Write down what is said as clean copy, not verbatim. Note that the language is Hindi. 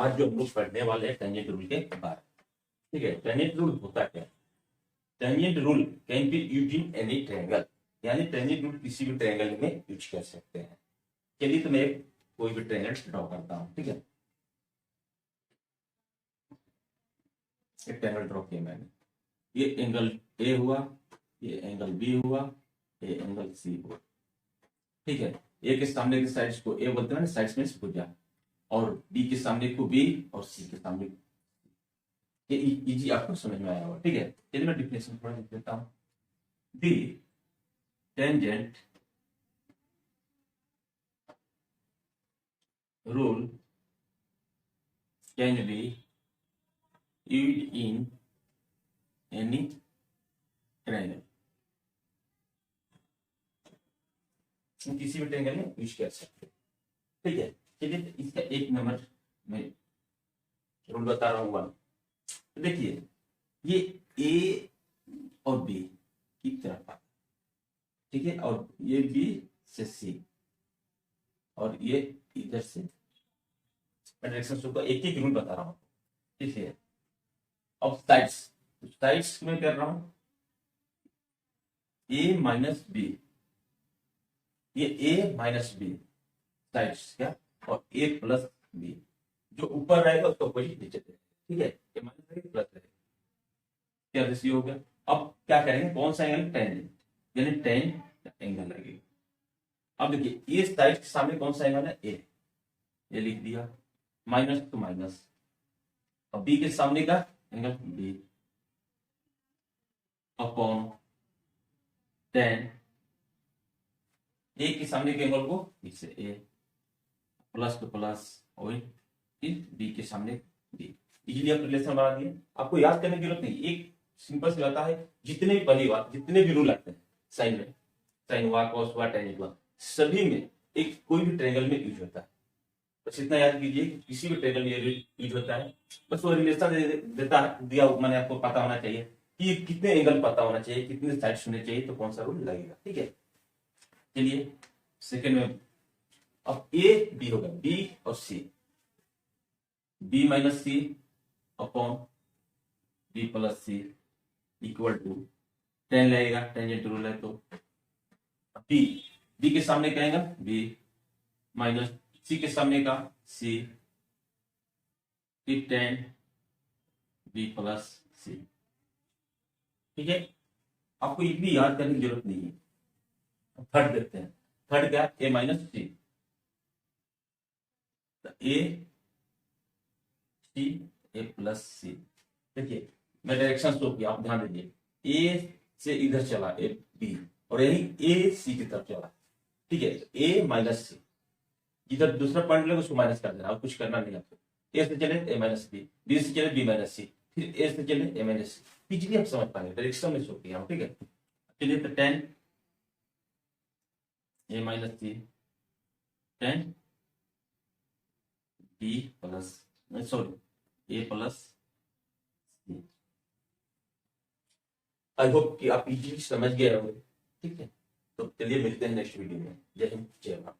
आज जो हम लोग पढ़ने वाले हैं टेंजेंट रूल के बारे में। ठीक है, टेंजेंट रूल होता क्या है? Tangent rule can be used in any triangle, यानी टेंजेंट रूल किसी भी ट्रायंगल में यूज कर सकते हैं। चलिए तो मैं कोई भी ट्रायंगल ड्रॉ करता हूं। ठीक है, एक ट्रायंगल ड्रॉ किया मैंने। ये एंगल ए हुआ, ये एंगल बी हुआ, ये एंगल सी हुआ। ठीक है, ए के सामने की साइड्स को ए बोलते हैं ना, साइड्स में भुजा, और बी के सामने को बी और सी के सामने। ये इजी आपको समझ में आया होगा। ठीक है, चलिए मैं डिफिनेशन थोड़ा लिख देता हूं। The tangent rule can be used in any triangle, किसी भी ट्रायंगल में यूज कर सकते हैं। ठीक है, चलिए इसका एक नंबर में रूल बता रहा हूँ। देखिए, ये ए और बी की तरफ आता है, ठीक है, और ये बी से सी, और ये इधर से डायरेक्शन का एक रूल बता रहा हूँ। ठीक है, अब साइड्स में कर रहा हूं ए माइनस बी, ये ए माइनस बी साइड्स क्या, और ए प्लस बी, जो ऊपर रहेगा उसको वही नीचे देगा। ठीक है, ए माइनस रहेगा प्लस रहेगा, क्या रेशियो हो गया। अब क्या करेंगे, कौन सा एंगल, टेन, यानी टेन एंगल लगेगा। अब देखिए, ये साइड के सामने कौन सा एंगल है, ए, ये लिख दिया, माइनस तो माइनस, और बी के सामने का एंगल बी अपॉन टेन, ए के सामने के एंगल को इससे ए, प्लस तो प्लस, और फिर बी के सामने बी। इजीली आप रिलेशन बना दिए। आपको याद करने की जरूरत नहीं, एक सिंपल से आता है। जितने भी परिवार, जितने भी रूल आते हैं साइन में, साइन हुआ, कॉस हुआ, टेन हुआ, सभी में एक कोई भी ट्रायंगल में यूज होता है। बस इतना याद कीजिए, किसी भी ट्रायंगल में यूज होता है। बस वो रिलेशन देता दिया, मैंने आपको पता होना चाहिए कि कितने एंगल पता होना चाहिए, कितने साइड्स होने चाहिए, तो कौन सा रूल लगेगा। ठीक है, चलिए सेकंड में, अब ए बी होगा, बी और C, B minus C upon B plus C equal to ten लगेगा, टेंजेंट रूल है तो। बी, बी के सामने क्या आएगा, बी माइनस सी के सामने का सी, फिर टेन बी प्लस सी। ठीक है, आपको इतनी याद करने की जरूरत नहीं है। थर्ड देखते हैं, थर्ड क्या, ए माइनस सी, ए सी ए प्लस सी। देखिए मैं डायरेक्शन शो किया, आप ध्यान दीजिए, ए से इधर चला ए बी, और यही ए सी की तरफ चला। ठीक है, ए माइनस सी, इधर दूसरा पॉइंट लेगा उसको माइनस कर देना, और कुछ करना नहीं आपको। ए से चले ए माइनस बी से चले बी माइनस सी, फिर ए से चले ए माइनस सी। इजीली आप समझ पाएंगे, डायरेक्शन में शो किया। ठीक है, चलिए तो ten A minus C, ten B plus, sorry A plus C. I hope कि आप इजीली समझ गए होंगे। ठीक है, तो चलिए मिलते हैं नेक्स्ट वीडियो में। जय हिंद, जय भारत।